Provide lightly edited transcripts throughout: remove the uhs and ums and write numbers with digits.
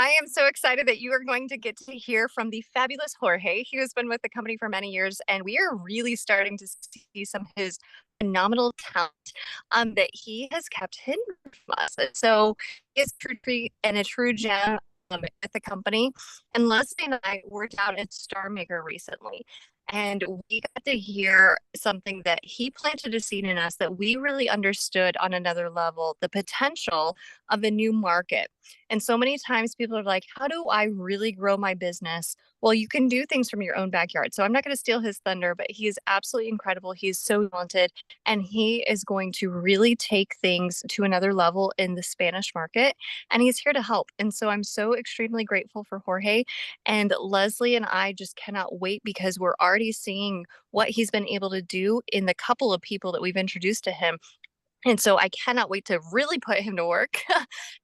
I am so excited that you are going to get to hear from the fabulous Jorge. He has been with the company for many years, and we are really starting to see some of his phenomenal talent that he has kept hidden from us. And so he is a true treat and a true gem at the company. And Leslie and I worked out at Star Maker recently. And we got to hear something that he planted a seed in us that we really understood on another level, the potential of a new market. And so many times people are like, how do I really grow my business? Well, you can do things from your own backyard. So I'm not going to steal his thunder, but he is absolutely incredible. He's so talented and he is going to really take things to another level in the Spanish market. And he's here to help. And so I'm so extremely grateful for Jorge. And Leslie and I just cannot wait because we're already seeing what he's been able to do in the couple of people that we've introduced to him. And so I cannot wait to really put him to work.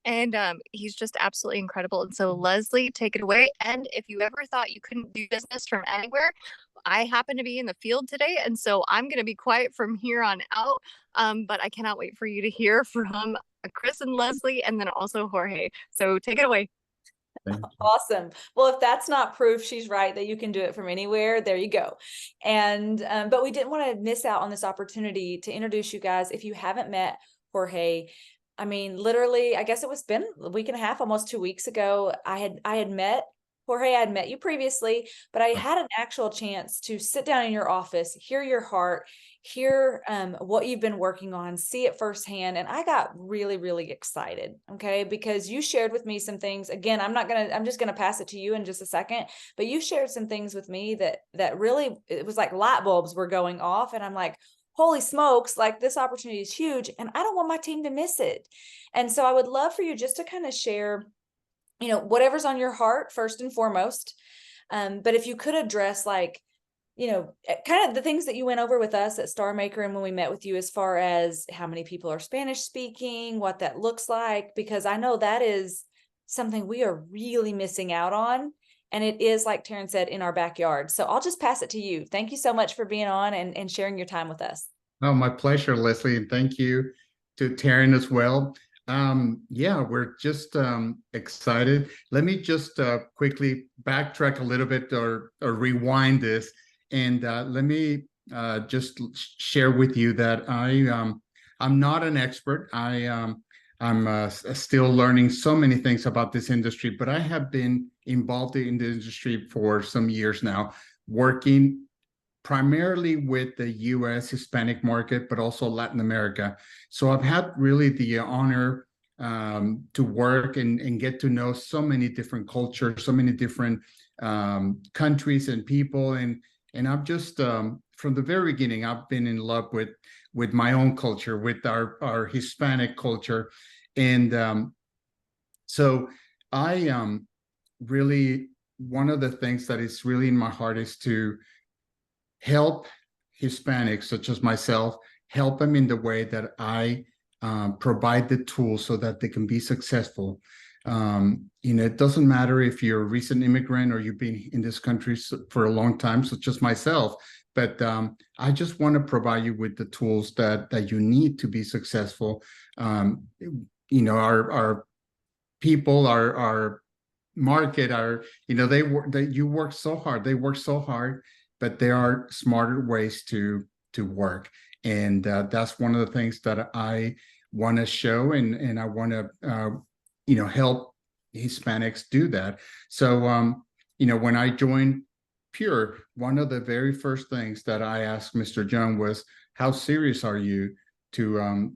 And he's just absolutely incredible. And so, Leslie, take it away. And if you ever thought you couldn't do business from anywhere, I happen to be in the field today. And so I'm going to be quiet from here on out. But I cannot wait for you to hear from Chris and Leslie and then also Jorge. So take it away. Awesome. Well, if that's not proof she's right that you can do it from anywhere, there you go. And but we didn't want to miss out on this opportunity to introduce you guys. If you haven't met Jorge, I mean, literally, I guess been a week and a half, almost 2 weeks ago. I had met Jorge. I had met you previously, but I had an actual chance to sit down in your office, hear your heart, hear what you've been working on, see it firsthand. And I got really, really excited. Okay. Because you shared with me some things. Again, I'm just going to pass it to you in just a second, but you shared some things with me that really, it was like light bulbs were going off. And I'm like, holy smokes, like this opportunity is huge and I don't want my team to miss it. And so I would love for you just to kind of share, whatever's on your heart first and foremost. But if you could address kind of the things that you went over with us at Star Maker and when we met with you, as far as how many people are Spanish speaking, what that looks like, because I know that is something we are really missing out on. And it is, like Taryn said, in our backyard. So I'll just pass it to you. Thank you so much for being on and sharing your time with us. Oh, my pleasure, Leslie, and thank you to Taryn as well. Yeah, we're just excited. Let me just quickly backtrack a little bit or rewind this, and let me just share with you that I'm not an expert. I'm still learning so many things about this industry, but I have been involved in the industry for some years now, working primarily with the US Hispanic market, but also Latin America. So I've had really the honor to work and get to know so many different cultures, so many different countries and people. And I've just, from the very beginning, I've been in love with my own culture, with our Hispanic culture. And so I really, one of the things that is really in my heart is to help Hispanics such as myself, help them in the way that I provide the tools so that they can be successful. It doesn't matter if you're a recent immigrant or you've been in this country for a long time, such as myself, but I just want to provide you with the tools that you need to be successful. Our people, our market, you work so hard. They work so hard, but there are smarter ways to work, and that's one of the things that I want to show, and I want to help Hispanics do that. So when I joined Pure, one of the very first things that I asked Mr. John was, how serious are you to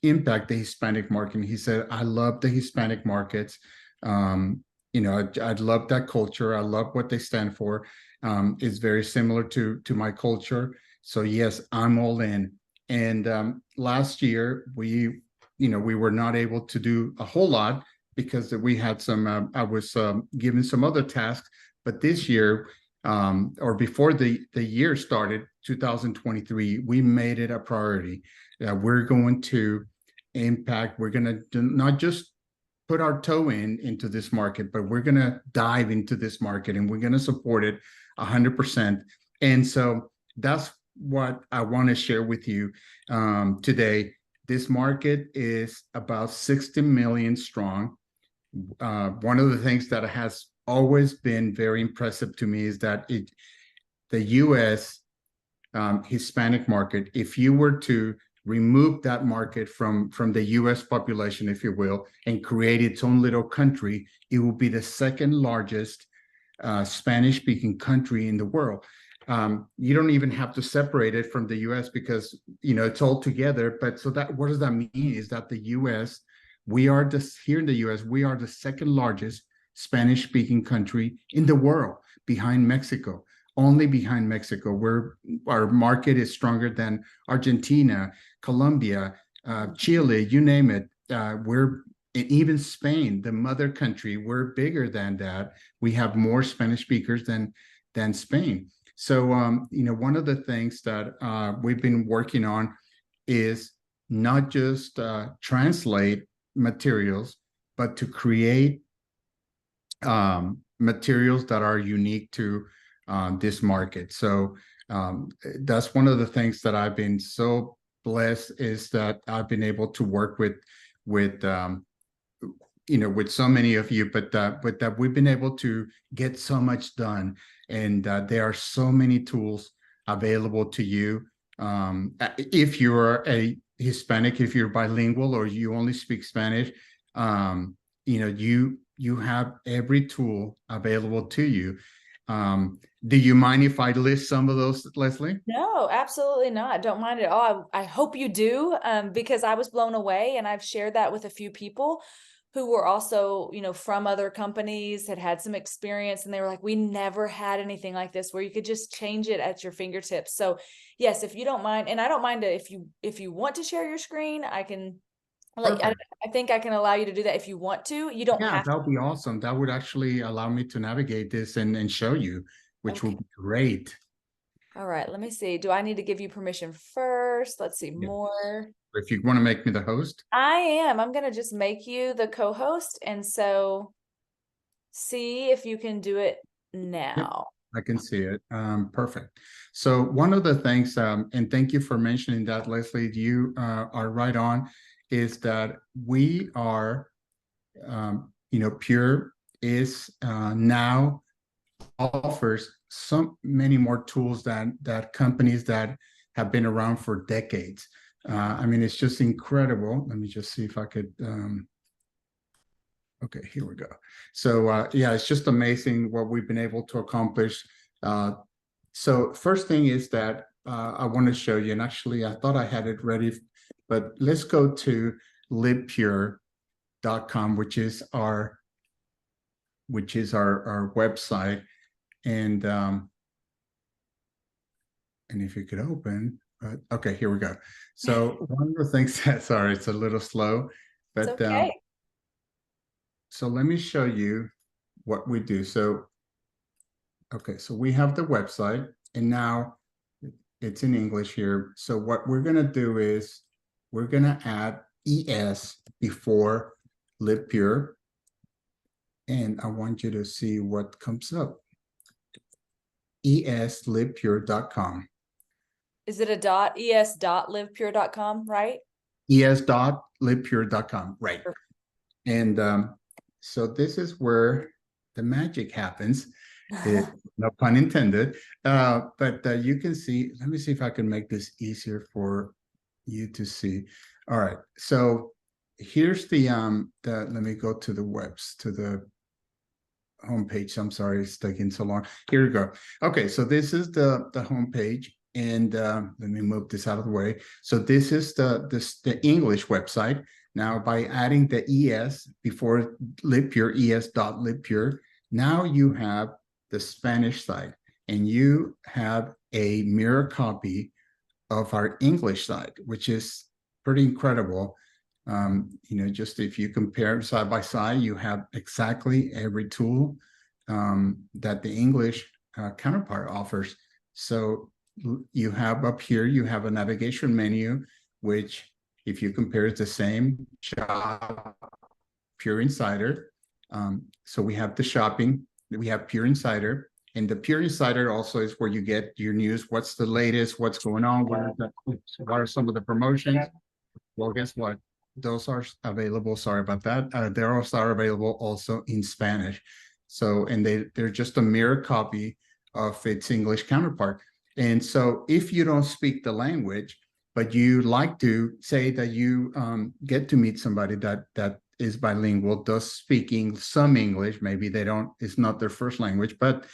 impact the Hispanic market? And he said, I love the Hispanic markets. I love that culture. I love what they stand for. It's very similar to my culture. So yes, I'm all in. And last year we were not able to do a whole lot because we had some. I was given some other tasks. But this year, or before the year started, 2023, we made it a priority. We're going to impact. We're going to not just put our toe into this market, but we're going to dive into this market and we're going to support it 100%. And so that's what I want to share with you today. This market is about 60 million strong. One of the things that has always been very impressive to me is that the U.S. Hispanic market, if you were to remove that market from the U.S. population, if you will, and create its own little country, it will be the second largest Spanish-speaking country in the world. You don't even have to separate it from the U.S. because it's all together. But so that what does that mean? Is that the U.S. Here in the U.S. we are the second largest Spanish-speaking country in the world, behind Mexico. Only behind Mexico. Our market is stronger than Argentina, Colombia, Chile, you name it. Even Spain, the mother country, we're bigger than that. We have more Spanish speakers than Spain. So, one of the things that we've been working on is not just translate materials, but to create materials that are unique to this market. So that's one of the things that I've been so blessed, is that I've been able to work with so many of you, but that we've been able to get so much done, and there are so many tools available to you. If you're a Hispanic, if you're bilingual, or you only speak Spanish, you have every tool available to you. Do you mind if I list some of those, Leslie? No, absolutely not. Don't mind at all. I hope you do, because I was blown away, and I've shared that with a few people who were also, from other companies, had some experience, and they were like, we never had anything like this where you could just change it at your fingertips. So yes, if you don't mind, and I don't mind if you want to share your screen, I can, I think I can allow you to do that if you want to. You don't have to. That would be awesome. That would actually allow me to navigate this and show you, which would be great. All right, let me see. Do I need to give you permission first? Let's see, more. If you want to make me the host. I am. I'm going to just make you the co-host. And so see if you can do it now. I can see it. Perfect. So one of the things, and thank you for mentioning that, Leslie, you are right on, is that we are, Pure is now offers so many more tools that companies that have been around for decades. I mean, it's just incredible. Let me just see if I could. Okay, here we go. So yeah, it's just amazing what we've been able to accomplish. So first thing is that I want to show you, and actually I thought I had it ready, but let's go to livepure.com, which is our website. And if you could open, okay, here we go. So one of the things that, sorry, it's a little slow, but it's okay. So let me show you what we do. So, okay, so we have the website, and now it's in English here. So what we're gonna do is we're gonna add ES before Live Pure, and I want you to see what comes up. eslivepure.com. Is it a dot, es.livepure.com, right? es.livepure.com, right. Perfect. And so this is where the magic happens. No pun intended. But you can see, let me see if I can make this easier for you to see. All right. So here's the let me go to the homepage. I'm sorry, it's taking so long. Here we go. Okay, so this is the homepage, and let me move this out of the way. So this is the English website. Now, by adding the ES before LivePure, es.livepure, now you have the Spanish side, and you have a mirror copy of our English side, which is pretty incredible. Just if you compare side by side, you have exactly every tool that the English counterpart offers. So you have up here, you have a navigation menu, which if you compare it's the same shop, Pure Insider. So we have the shopping, we have Pure Insider, and the Pure Insider also is where you get your news. What's the latest? What's going on? What are some of the promotions? Well, guess what? those are available. Sorry about that. Those are available also in Spanish. So, and they're just a mirror copy of its English counterpart. And so if you don't speak the language, but you like to say that you get to meet somebody that is bilingual, does speaking some English, maybe they don't, it's not their first language, but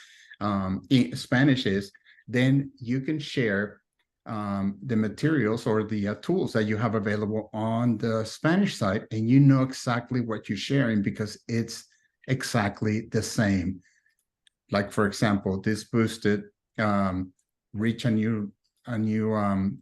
Spanish is, then you can share the materials or the tools that you have available on the Spanish side, and you know exactly what you're sharing because it's exactly the same. Like, for example, this boosted reach a new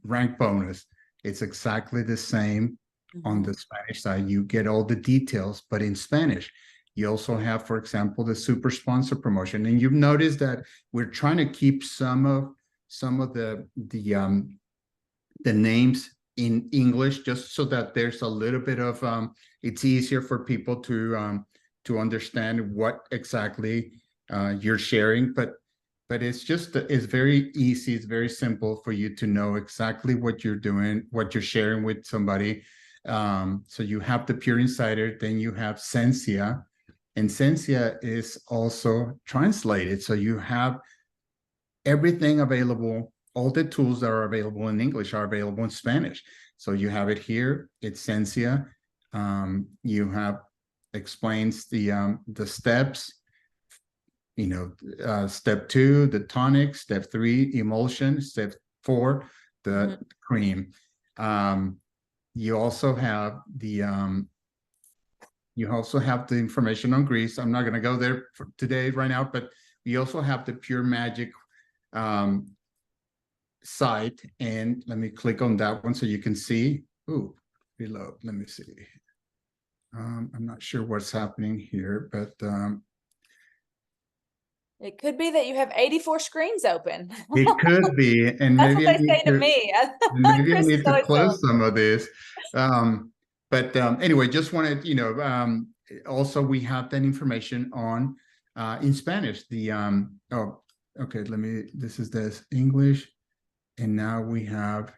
rank bonus. It's exactly the same on the Spanish side. You get all the details, but in Spanish. You also have, for example, the super sponsor promotion, and you've noticed that we're trying to keep some of the names in English, just so that there's a little bit of it's easier for people to understand what exactly you're sharing. But it's very easy, it's very simple for you to know exactly what you're doing, what you're sharing with somebody. So you have the Pure Insider, then you have Sensia, and Sensia is also translated. So you have everything available, all the tools that are available in English are available in Spanish. So you have it here, it's Sensia. You have explains the steps, step 2, the tonic, step 3, emulsion, step 4, the cream. You also have the information on grease. I'm not going to go there for today right now, but we also have the Pure Magic site, and let me click on that one so you can see. Ooh, reload. Let me see. I'm not sure what's happening here, but it could be that you have 84 screens open. It could be, and That's maybe what they say to me. maybe I Chris need is to always close some of this. But anyway, just wanted, also we have that information on in Spanish. Oh, okay, this is this English, and now we have,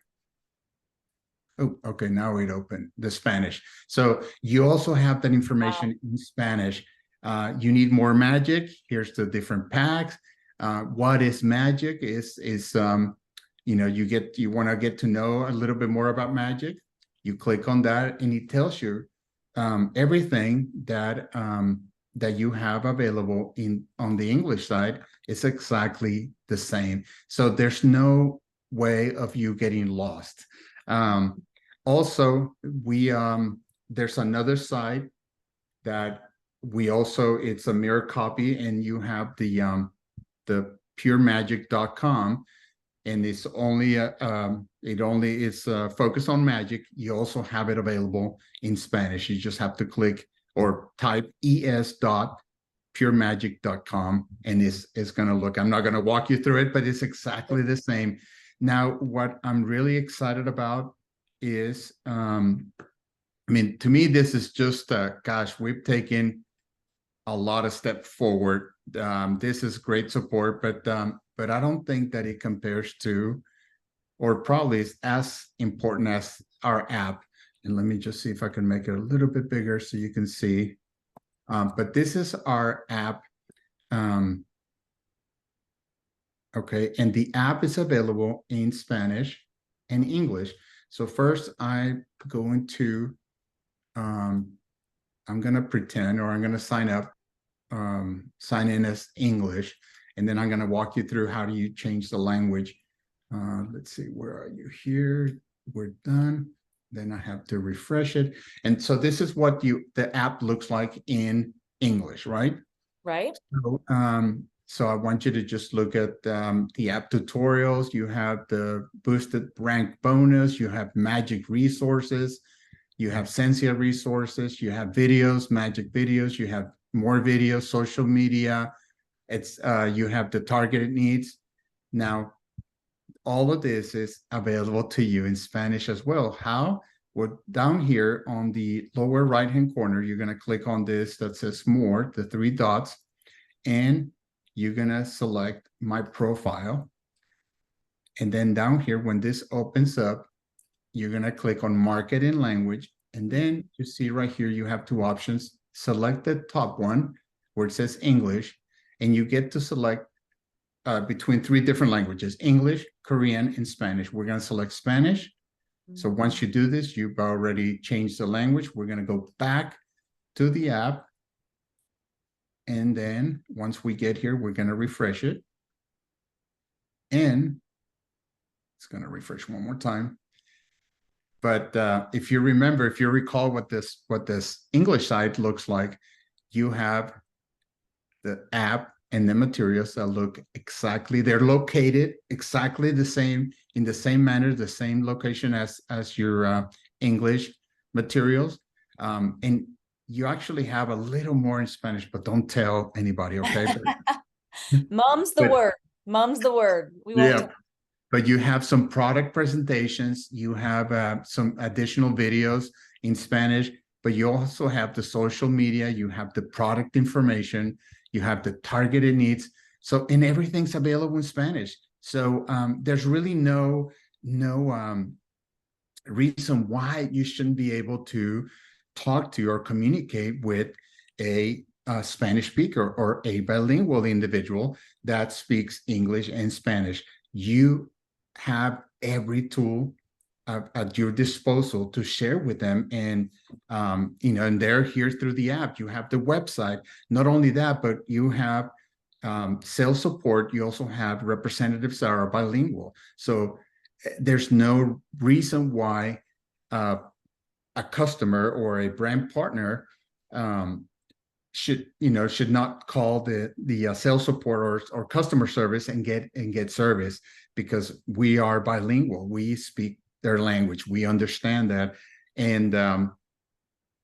oh, okay, now it opened the Spanish. So you also have that information in Spanish. You need more magic. Here's the different packs. What is magic is you want to get to know a little bit more about magic. You click on that, and it tells you everything that you have available on the English side. It's exactly the same. So there's no way of you getting lost. Also, there's another site that it's a mirror copy, and you have the puremagic.com, and it's only is focused on magic. You also have it available in Spanish. You just have to click or type es.puremagic.com, and it's going to look. I'm not going to walk you through it, but it's exactly the same. Now, what I'm really excited about is, to me, this is just, gosh, we've taken a lot of steps forward. This is great support, but I don't think that it compares to, or probably is as important as our app. And let me just see if I can make it a little bit bigger so you can see. But this is our app. Okay, and the app is available in Spanish and English. So first I'm going to pretend, or I'm going to sign in as English, and then I'm going to walk you through how do you change the language. Let's see, where are you here? We're done. Then I have to refresh it. And so this is what the app looks like in English, right? Right. So I want you to just look at the app tutorials. You have the boosted rank bonus. You have magic resources. You have Sensia resources. You have videos, magic videos. You have more videos, social media. You have the targeted needs. Now, all of this is available to you in Spanish as well. How? Well, down here on the lower right-hand corner, you're going to click on this that says more, the 3 dots, and you're going to select my profile. And then down here, when this opens up, you're going to click on market in language, And then you see right here, you have two options. Select the top one where it says English, and you get to select between three different languages: English, Korean, and Spanish. We're going to select Spanish. So once you do this, you've already changed the language. We're going to go back to the app. And then once we get here, we're going to refresh it. And it's going to refresh one more time. But if you remember, if you recall what this English site looks like, you have the app and the materials that look exactly, they're located exactly the same, in the same manner, the same location as your English materials. And you actually have a little more in Spanish, but don't tell anybody, okay? Mom's the word. Mom's the word. We won't. Yeah. But you have some product presentations, you have some additional videos in Spanish, but you also have the social media, you have the product information, you have the targeted needs. So, and everything's available in Spanish. So there's really no reason why you shouldn't be able to talk to or communicate with a Spanish speaker or a bilingual individual that speaks English and Spanish. You have every tool at your disposal to share with them, and and they're here through the app. You have the website. Not only that, but you have sales support. You also have representatives that are bilingual. So there's no reason why a customer or a brand partner should not call the sales support or customer service and get service, because we are bilingual. We speak their language. We understand that. And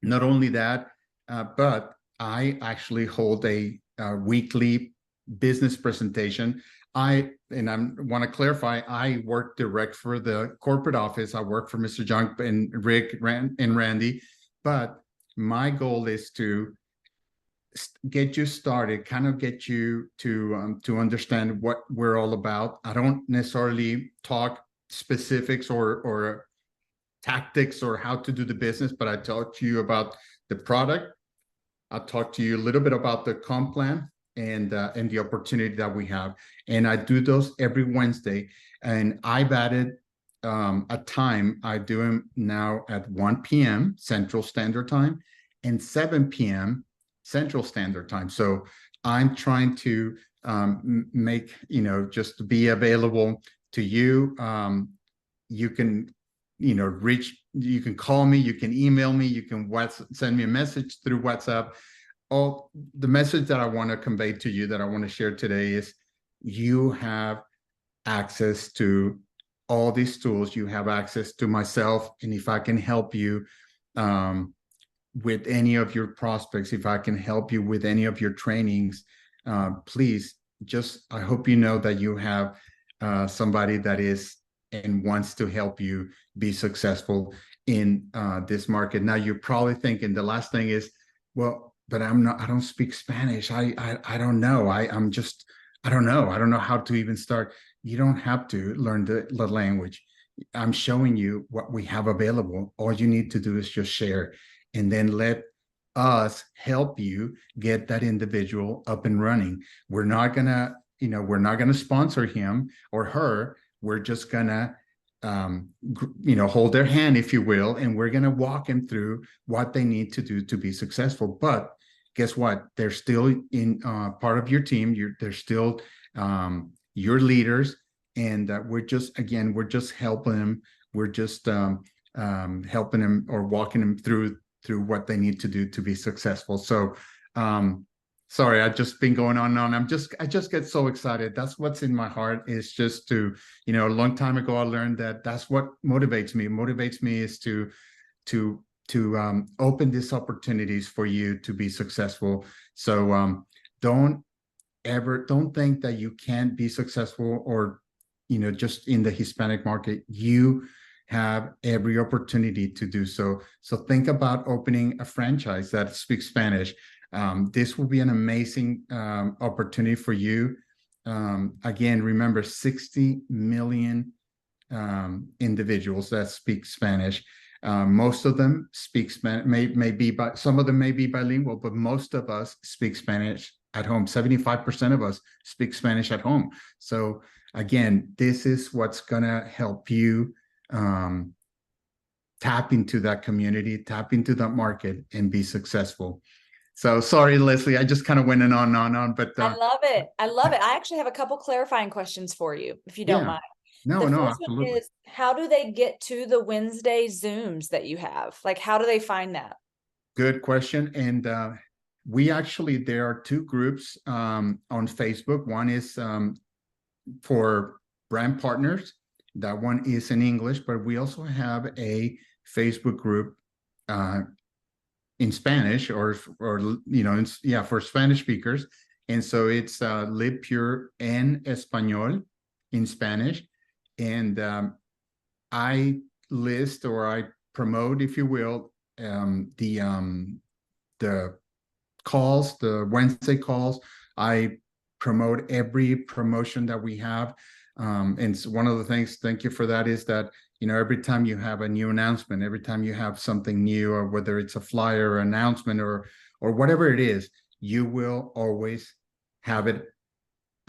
not only that, but I actually hold a weekly business presentation. I want to clarify, I work direct for the corporate office. I work for Mr. Junk and Rick and Randy, but my goal is to get you started, kind of get you to understand what we're all about. I don't necessarily talk specifics or tactics or how to do the business, but I talk to you about the product. I'll talk to you a little bit about the comp plan and the opportunity that we have. And I do those every Wednesday. And I've added a time. I do them now at 1 p.m. Central Standard Time and 7 p.m. Central Standard Time. So I'm trying to make, just be available to you. You can, you can call me, you can email me, you can send me a message through WhatsApp. All the message that I want to convey to you, that I want to share today, is you have access to all these tools. You have access to myself. And if I can help you with any of your prospects, if I can help you with any of your trainings, please I hope you know that you have somebody that is and wants to help you be successful in this market. Now, you're probably thinking the last thing is, well, but I don't speak Spanish. I don't know. I don't know. I don't know how to even start. You don't have to learn the language. I'm showing you what we have available. All you need to do is just share, and then let us help you get that individual up and running. We're not gonna sponsor him or her. We're just gonna hold their hand, if you will, and we're gonna walk them through what they need to do to be successful. But guess what? They're still in part of your team. They're still your leaders, and we're just helping them. We're just helping them or walking them through what they need to do to be successful. So sorry, I've just been going on and on. I just get so excited. That's what's in my heart, is just to, a long time ago, I learned that that's what motivates me. Motivates me is to open these opportunities for you to be successful. So don't think that you can't be successful, or, just in the Hispanic market. You have every opportunity to do so. So think about opening a franchise that speaks Spanish. This will be an amazing opportunity for you. Again, remember, 60 million individuals that speak Spanish. Most of them speak Spanish, some of them may be bilingual, but most of us speak Spanish at home. 75% of us speak Spanish at home. So again, this is what's gonna help you tap into that community, tap into that market, and be successful. So sorry, Leslie, I just kind of went on, but I love it. I love it. I actually have a couple clarifying questions for you, if you don't yeah, mind. no, The no, first one absolutely. is, how do they get to the Wednesday Zooms that you have? Like, how do they find that? Good question. And there are two groups on Facebook. One is for brand partners. That one is in English, but we also have a Facebook group in Spanish, or for Spanish speakers. And so it's Live Pure en Español, in Spanish. And I list, or I promote, if you will, the calls, the Wednesday calls. I promote every promotion that we have. And so one of the things, thank you for that, is that, every time you have a new announcement, every time you have something new, or whether it's a flyer or announcement or whatever it is, you will always have it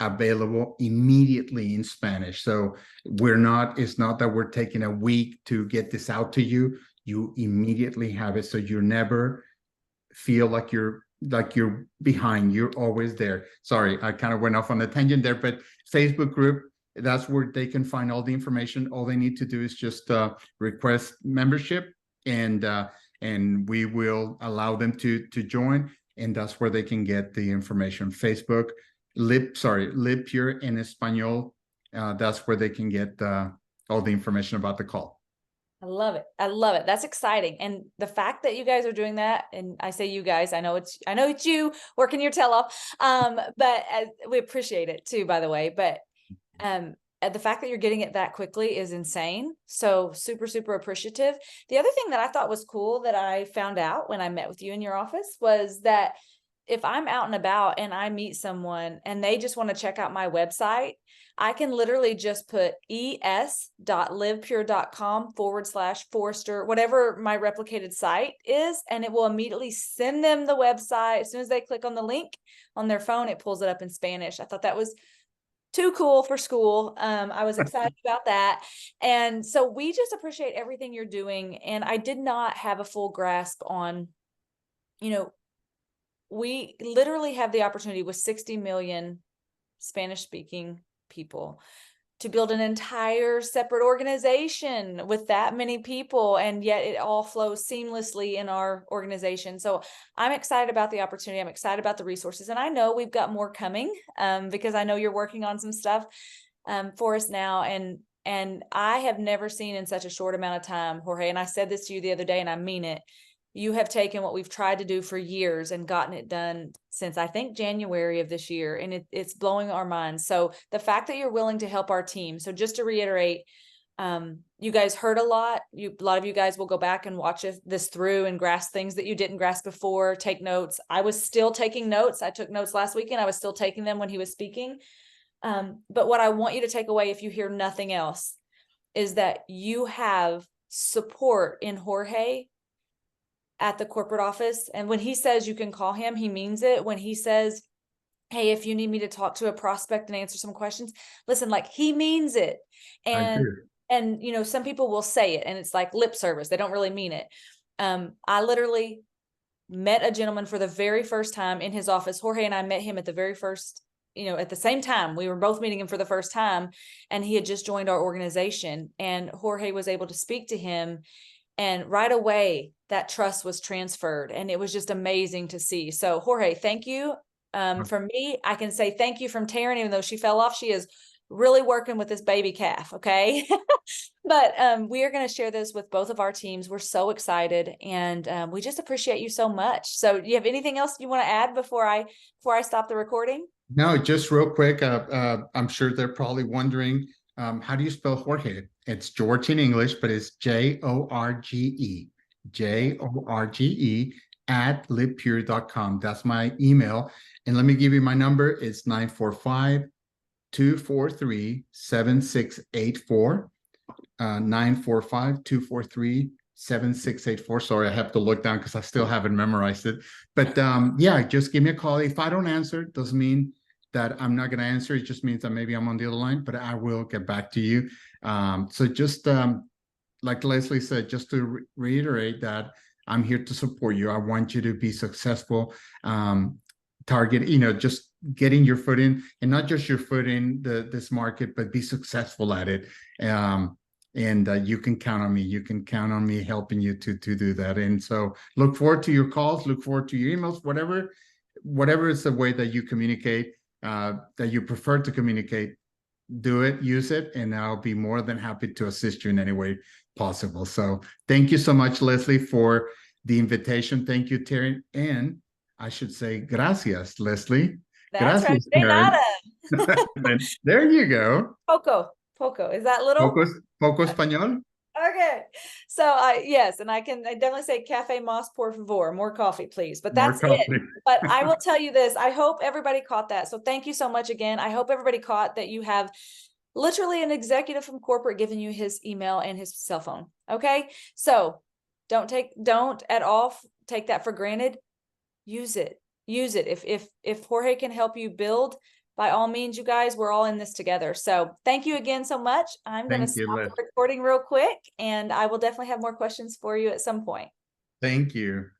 available immediately in Spanish. So it's not that we're taking a week to get this out to you. You immediately have it. So you never feel like you're behind. You're always there. Sorry, I kind of went off on a tangent there, but Facebook group, that's where they can find all the information. All they need to do is just request membership, and we will allow them to join, and that's where they can get the information. Facebook, Live Pure en Español. That's where they can get all the information about the call. I love it. I love it. That's exciting. And the fact that you guys are doing that, and I say you guys, I know it's you working your tail off. But we appreciate it too, by the way. But the fact that you're getting it that quickly is insane. So super, super appreciative. The other thing that I thought was cool that I found out when I met with you in your office was that if I'm out and about and I meet someone and they just want to check out my website, I can literally just put es.livepure.com/Forrester, whatever my replicated site is, and it will immediately send them the website. As soon as they click on the link on their phone, it pulls it up in Spanish. I thought that was too cool for school. I was excited about that. And so we just appreciate everything you're doing. And I did not have a full grasp on, we literally have the opportunity with 60 million Spanish speaking people to build an entire separate organization with that many people, and yet it all flows seamlessly in our organization. So I'm excited about the opportunity. I'm excited about the resources, and I know we've got more coming because I know you're working on some stuff for us now. And I have never seen in such a short amount of time, Jorge, and I said this to you the other day, and I mean it. You have taken what we've tried to do for years and gotten it done since, I think, January of this year. And it's blowing our minds. So the fact that you're willing to help our team. So just to reiterate, you guys heard a lot. A lot of you guys will go back and watch this through and grasp things that you didn't grasp before, take notes. I was still taking notes. I took notes last weekend. I was still taking them when he was speaking. But what I want you to take away, if you hear nothing else, is that you have support in Jorge at the corporate office. And when he says you can call him, he means it. When he says, hey, if you need me to talk to a prospect and answer some questions, listen, like, he means it. And some people will say it and it's like lip service. They don't really mean it. I literally met a gentleman for the very first time in his office. Jorge and I met him at the very first, at the same time. We were both meeting him for the first time, and he had just joined our organization, and Jorge was able to speak to him. And right away, that trust was transferred, and it was just amazing to see. So Jorge, thank you. For me, I can say thank you from Taryn, even though she fell off. She is really working with this baby calf. Okay. But we are going to share this with both of our teams. We're so excited, and we just appreciate you so much. So do you have anything else you want to add before I stop the recording? No, just real quick. I'm sure they're probably wondering, how do you spell Jorge? It's George in English, but it's Jorge, Jorge at livepure.com. That's my email. And let me give you my number. It's 945-243-7684. 945-243 7684. Sorry, I have to look down because I still haven't memorized it. But yeah, just give me a call. If I don't answer, it doesn't mean that I'm not going to answer. It just means that maybe I'm on the other line, but I will get back to you. So just like Leslie said, just to reiterate that I'm here to support you. I want you to be successful. Target, just getting your foot in, and not just your foot in this market, but be successful at it. And you can count on me. You can count on me helping you to do that. And so look forward to your calls, look forward to your emails, whatever is the way that you communicate, that you prefer to communicate, do it, use it, and I'll be more than happy to assist you in any way possible. So thank you so much, Leslie, for the invitation. Thank you, Terry. And I should say gracias, Leslie. That's Gracias, right. De Terry. nada. There you go. Poco. Is that little? Poco español? Okay. So yes, and I definitely say cafe mas por favor, more coffee, please. But More that's coffee. it. But I will tell you this. I hope everybody caught that. So thank you so much again. I hope everybody caught that you have literally an executive from corporate giving you his email and his cell phone. Okay. So don't at all take that for granted. Use it. If Jorge can help you build, by all means, you guys, we're all in this together. So thank you again so much. I'm going to stop the recording real quick, and I will definitely have more questions for you at some point. Thank you.